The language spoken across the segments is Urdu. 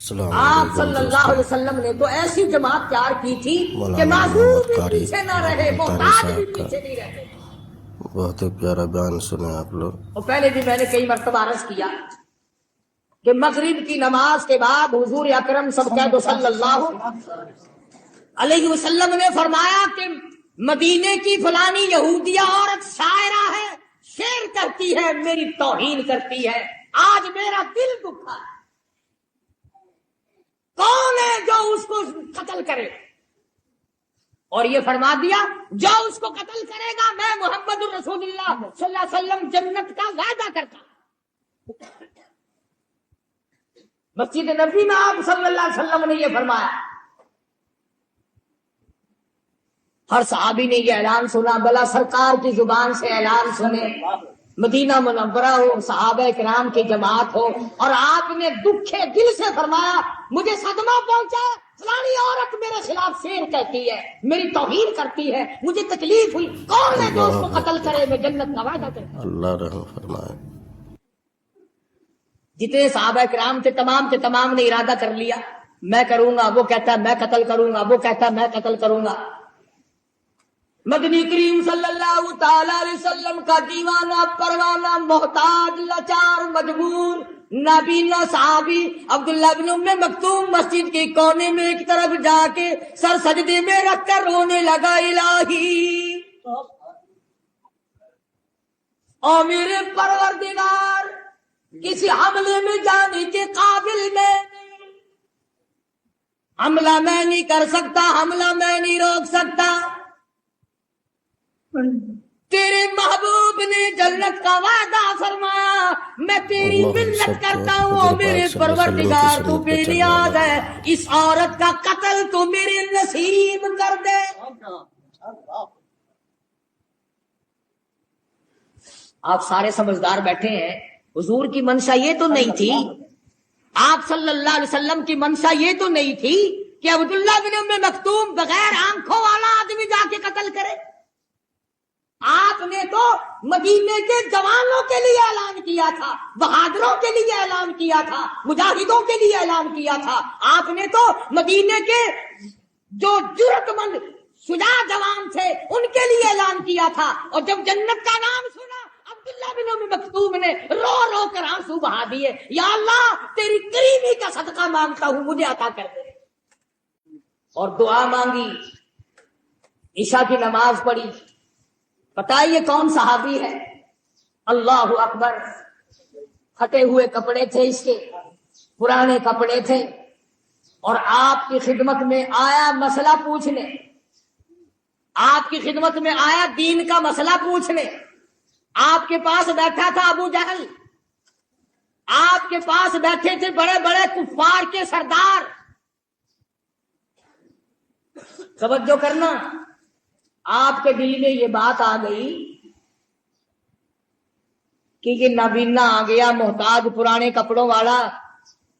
السلام آپ علیکم صلی اللہ علیہ وسلم نے تو ایسی جماعت تیار کی تھی کہ معذور بھی پیچھے نہ رہے، محتاج بھی پیچھے نہیں رہتے۔ بہت ہی پیارا بیان سنے آپ لوگ۔ اور پہلے بھی میں نے کئی مرتبہ عرض کیا کہ مغرب کی نماز کے بعد حضور اکرم صلی اللہ علیہ وسلم نے فرمایا کہ مدینے کی فلانی یہودیہ عورت شاعرہ ہے، شعر کرتی ہے، میری توہین کرتی ہے، آج میرا دل دکھا ہے، کون ہے جو اس کو قتل کرے؟ اور یہ فرما دیا جو اس کو قتل کرے گا میں محمد الرسول اللہ صلی اللہ علیہ وسلم جنت کا وعدہ کرتا ہوں۔ مسجد نبی میں آپ صلی اللہ علیہ وسلم نے یہ فرمایا۔ ہر صحابی نے یہ اعلان سنا، بلا سرکار کی زبان سے اعلان سنے، مدینہ منورہ ہو، صحابہ کرام کی جماعت ہو، اور آپ نے دکھے دل سے فرمایا مجھے صدمہ پہنچا، فلانی عورت میرے خلاف شعر کہتی ہے، میری توہین کرتی ہے، مجھے تکلیف ہوئی، کون ہے جو اس کو قتل کرے؟ میں جنت کا وعدہ کرتا ہوں۔ اللہ رحم فرمائے۔ جتنے صحابہ کرام تھے تمام نے ارادہ کر لیا، میں کروں گا، وہ کہتا ہے میں قتل کروں گا، وہ کہتا ہے میں قتل کروں گا۔ مدنی کریم صلی اللہ تعالی علیہ وسلم کا دیوانہ پروانہ، محتاج، لاچار، مجبور، نابینا صحابی عبداللہ بن ام مکتوم مسجد کے کونے میں ایک طرف جا کے سر سجدے میں رکھ کر رونے لگا، الہی او میرے پروردگار، کسی حملے میں جانے کے قابل میں نہیں، حملہ میں نہیں کر سکتا، حملہ میں نہیں روک سکتا، تیرے محبوب نے جنت کا وعدہ فرمایا، میں تیری منت کرتا ہوں، اور میرے پروردگار تو بے نیاز ہے، اس عورت کا قتل تو میرے نصیب کر دے۔ آپ سارے سمجھدار بیٹھے ہیں، حضور کی منشا یہ تو نہیں تھی، آپ صلی اللہ علیہ وسلم کی منشا یہ تو نہیں تھی کہ عبداللہ بن ام مکتوم بغیر آنکھوں والا آدمی جا کے قتل کرے۔ آپ نے تو مدینے کے جوانوں کے لیے اعلان کیا تھا، بہادروں کے لیے اعلان کیا تھا، مجاہدوں کے لیے اعلان کیا تھا، آپ نے تو مدینے کے جو جرأت مند شجاع جوان تھے ان کے لیے اعلان کیا تھا، اور جب جنت کا نام سنا عبداللہ بن ام مکتوم نے رو رو کر آنسو بہا دیے، یا اللہ تیری کریمی کا صدقہ مانگتا ہوں، مجھے عطا کر دے، اور دعا مانگی، عشاء کی نماز پڑھی۔ پتا یہ کون صحابی ہے؟ اللہ اکبر، پھٹے ہوئے کپڑے تھے اس کے، پرانے کپڑے تھے، اور آپ کی خدمت میں آیا مسئلہ پوچھنے، آپ کی خدمت میں آیا دین کا مسئلہ پوچھنے۔ آپ کے پاس بیٹھا تھا ابو جہل، آپ کے پاس بیٹھے تھے بڑے بڑے کفار کے سردار۔ توجہ کرنا، آپ کے دل میں یہ بات آ گئی کہ یہ نابینا آ گیا، محتاج، پرانے کپڑوں والا،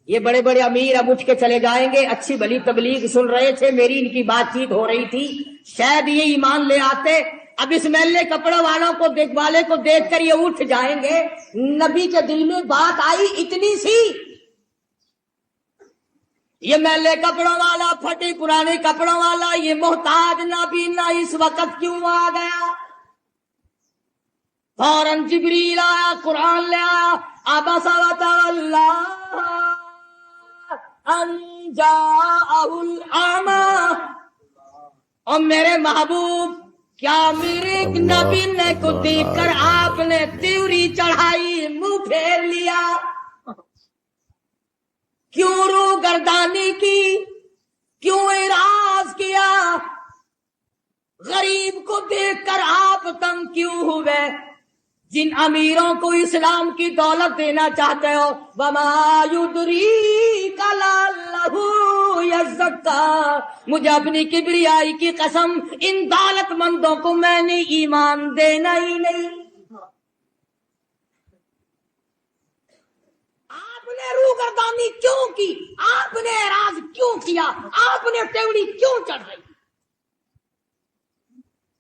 یہ بڑے بڑے امیر اب اٹھ کے چلے جائیں گے، اچھی بھلی تبلیغ سن رہے تھے، میری ان کی بات چیت ہو رہی تھی، شاید یہ ایمان لے آتے، اب اس میلے کپڑوں والوں کو والے کو دیکھ کر یہ اٹھ جائیں گے۔ نبی کے دل میں بات آئی اتنی سی، یہ میلے کپڑوں والا، پھٹے پرانے کپڑوں والا، یہ محتاج نابینا اس وقت کیوں آ گیا؟ فوراً جبریل آیا، قرآن لے آیا، عبس وتولی ان جاءہ الاعمی، اور میرے محبوب کیا میرے نابینے کو دیکھ کر آپ نے تیوری چڑھائی، منہ پھیر لیا، کیوں رو گردانی کی، کیوں اعراض کیا، غریب کو دیکھ کر آپ تنگ کیوں ہوئے؟ جن امیروں کو اسلام کی دولت دینا چاہتے ہو، وما یدریک لعلہ یزکی، مجھے اپنی کبریائی کی قسم ان دولت مندوں کو میں نے ایمان دینا ہی نہیں۔ آپ نے روگردانی کیوں کی؟ آپ نے اعراض کیوں کیا؟ آپ نے ٹیوڑی کیوں چڑھ رہی؟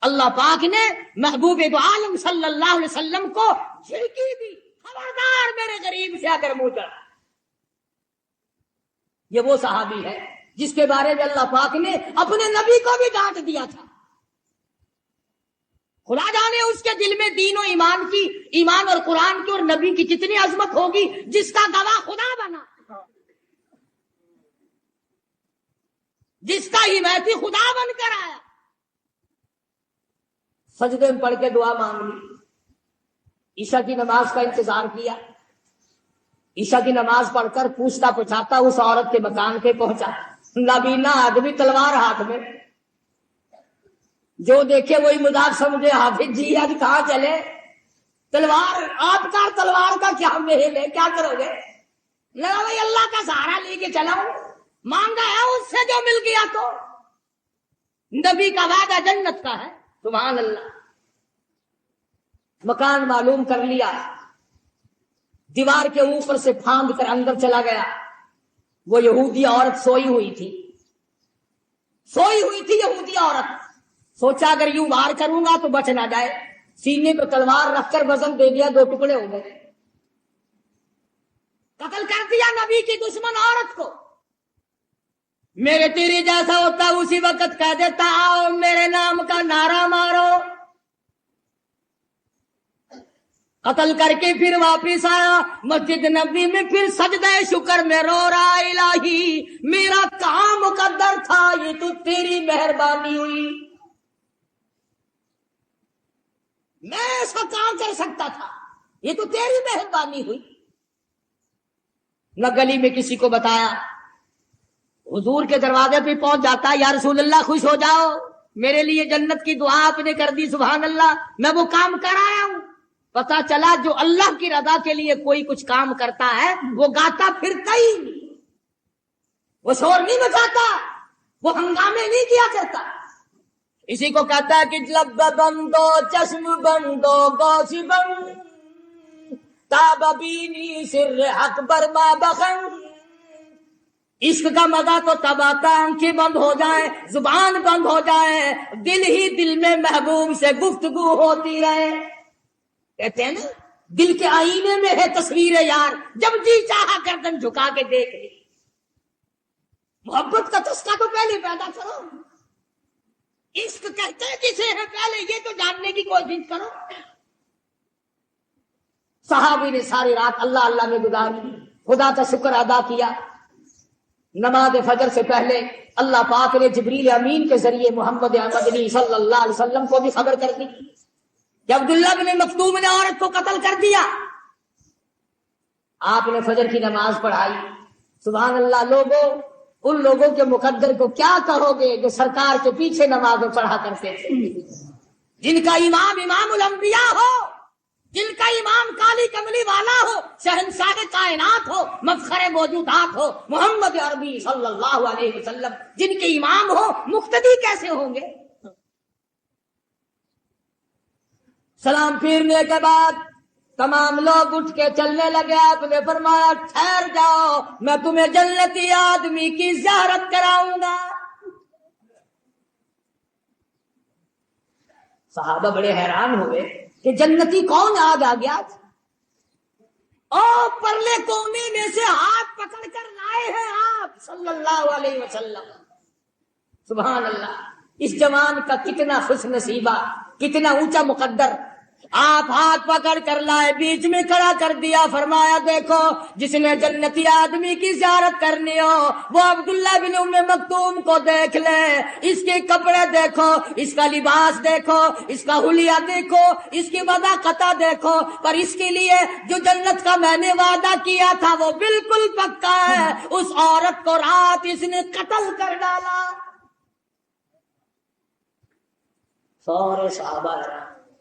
اللہ پاک نے محبوب دو عالم صلی اللہ علیہ وسلم کو جھڑکی دی، خبردار میرے غریب سے اگر منہ چڑھا۔ یہ وہ صحابی ہے جس کے بارے میں اللہ پاک نے اپنے نبی کو بھی ڈانٹ دیا تھا. خدا جانے اس کے دل میں دین و ایمان اور قرآن کی اور نبی کی کتنی عظمت ہوگی جس کا گواہ خدا بنا, جس کا حمایتی خدا بن کر آیا. سجدے میں پڑھ کے دعا مانگ لی, عشاء کی نماز کا انتظار کیا, عشاء کی نماز پڑھ کر پوچھتا پچھاتا اس عورت کے مکان پہ پہنچا. نابینا آدمی تلوار ہاتھ میں, جو دیکھے وہی مذاق سمجھے, حافظ جی آج کہاں چلے, تلوار آپ کا تلوار کا کیا محل ہے, کیا کرو گے؟ لگا بھائی اللہ کا سہارا لے کے چلا ہوں, مانگا ہے اس سے جو مل گیا. تو نبی کا وعدہ جنت کا ہے, سبحان اللہ. مکان معلوم کر لیا, دیوار کے اوپر سے پھاند کر اندر چلا گیا. وہ یہودی عورت سوئی ہوئی تھی یہودی عورت. سوچا اگر یوں وار کروں گا تو بچ نہ جائے, سینے پہ تلوار رکھ کر وزن دے دیا, 2 ٹکڑے ہو گئے. قتل کر دیا نبی کی دشمن عورت کو. میرے تیری جیسا ہوتا اسی وقت کہہ دیتا آؤ میرے نام کا نعرہ مارو. قتل کر کے پھر واپس آیا مسجد نبی میں, پھر سجدہ شکر میں رو رہا, الہی میرا کام مقدر تھا, یہ تو تیری مہربانی ہوئی. میں ایسا کام کر سکتا تھا, یہ تو تیری مہربانی ہوئی. نہ گلی میں کسی کو بتایا, حضور کے دروازے پہ پہنچ جاتا, یا رسول اللہ خوش ہو جاؤ, میرے لیے جنت کی دعا آپ نے کر دی, سبحان اللہ, میں وہ کام کر آیا ہوں. پتا چلا جو اللہ کی رضا کے لیے کوئی کچھ کام کرتا ہے وہ گاتا پھرتا ہی نہیں, وہ شور نہیں مچاتا, وہ ہنگامے نہیں کیا کرتا. اسی کو کہتا ہے کہ لب بندو چشم بندو گوش بند تاب بینی سر اکبر ما بخن. عشق کا مزہ تو تب آتا آنکھیں بند ہو جائیں, زبان بند ہو جائے, دل ہی دل میں محبوب سے گفتگو ہوتی رہے. کہتے ہیں نا دل کے آئینے میں ہے تصویر یار, جب جی چاہا گردن جھکا کے دیکھ لی. محبت کا تسکا تو پہلے پیدا کرو. عشق کہتے ہیں کسے ہے پہلے یہ تو جاننے کی کوشش کرو. صحابی نے ساری رات اللہ اللہ میں گزاری, خدا کا شکر ادا کیا. نماز فجر سے پہلے اللہ پاک نے جبریل امین کے ذریعے محمد مدنی صلی اللہ علیہ وسلم کو بھی خبر کر دی کہ عبداللہ بن مکتوم نے عورت کو قتل کر دیا. آپ نے فجر کی نماز پڑھائی. سبحان اللہ. لوگوں, ان لوگوں کے مقدر کو کیا کہو گے جو سرکار کے پیچھے نمازیں پڑھا کرتے تھے, جن کا امام امام الانبیاء ہو, جن کا امام کالی کملی والا ہو, شہنشاہ کائنات ہو, مفخر موجودات ہو, محمد عربی صلی اللہ علیہ وسلم, جن کے امام ہو, مقتدی کیسے ہوں گے؟ سلام پھیرنے کے بعد تمام لوگ اٹھ کے چلنے لگے. آپ نے فرمایا ٹھہر جاؤ, میں تمہیں جنتی آدمی کی زیارت کراؤں گا. صحابہ بڑے حیران ہوئے کہ جنتی کون آج آ گیا, اور پرلے کونے میں سے ہاتھ پکڑ کر لائے ہیں آپ صلی اللہ علیہ وسلم. سبحان اللہ. اس جوان کا کتنا خوش نصیبہ, کتنا اونچا مقدر. آپ ہاتھ پکڑ کر لائے, بیچ میں کھڑا کر دیا, فرمایا دیکھو جس نے جنتی آدمی کی زیارت کرنی ہو وہ عبداللہ بن ام مکتوم کو دیکھ لے. اس کے کپڑے دیکھو, اس کا لباس دیکھو, اس کا حلیہ دیکھو, اس کی وضاقتہ دیکھو, پر اس کے لیے جو جنت کا میں نے وعدہ کیا تھا وہ بالکل پکا ہے. اس عورت کو رات اس نے قتل کر ڈالا. سارے صحابہ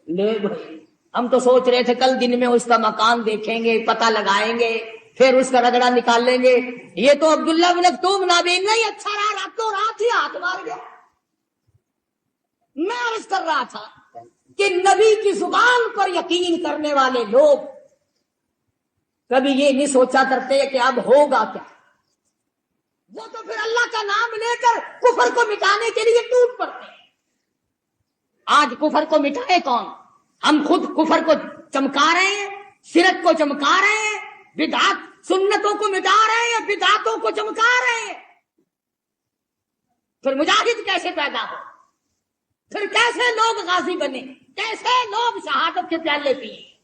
لے بھائی, ہم تو سوچ رہے تھے کل دن میں اس کا مکان دیکھیں گے, پتہ لگائیں گے, پھر اس کا رگڑا نکال لیں گے. یہ تو عبداللہ بن مکتوم نابین نہیں, اچھا رہا راتوں رات ہی ہاتھ مار گیا. میں عرض کر رہا تھا کہ نبی کی زبان پر یقین کرنے والے لوگ کبھی یہ نہیں سوچا کرتے کہ اب ہوگا کیا. وہ تو پھر اللہ کا نام لے کر کفر کو مٹانے کے لیے ٹوٹ پڑتے. آج کفر کو مٹائے کون؟ ہم خود کفر کو چمکا رہے ہیں, شرک کو چمکا رہے ہیں, بدعت سنتوں کو مٹا رہے ہیں، بدعتوں کو چمکا رہے ہیں، پھر مجاہد کیسے پیدا ہو؟ پھر کیسے لوگ غازی بنے؟ کیسے لوگ شہادت کے پیالے پیے؟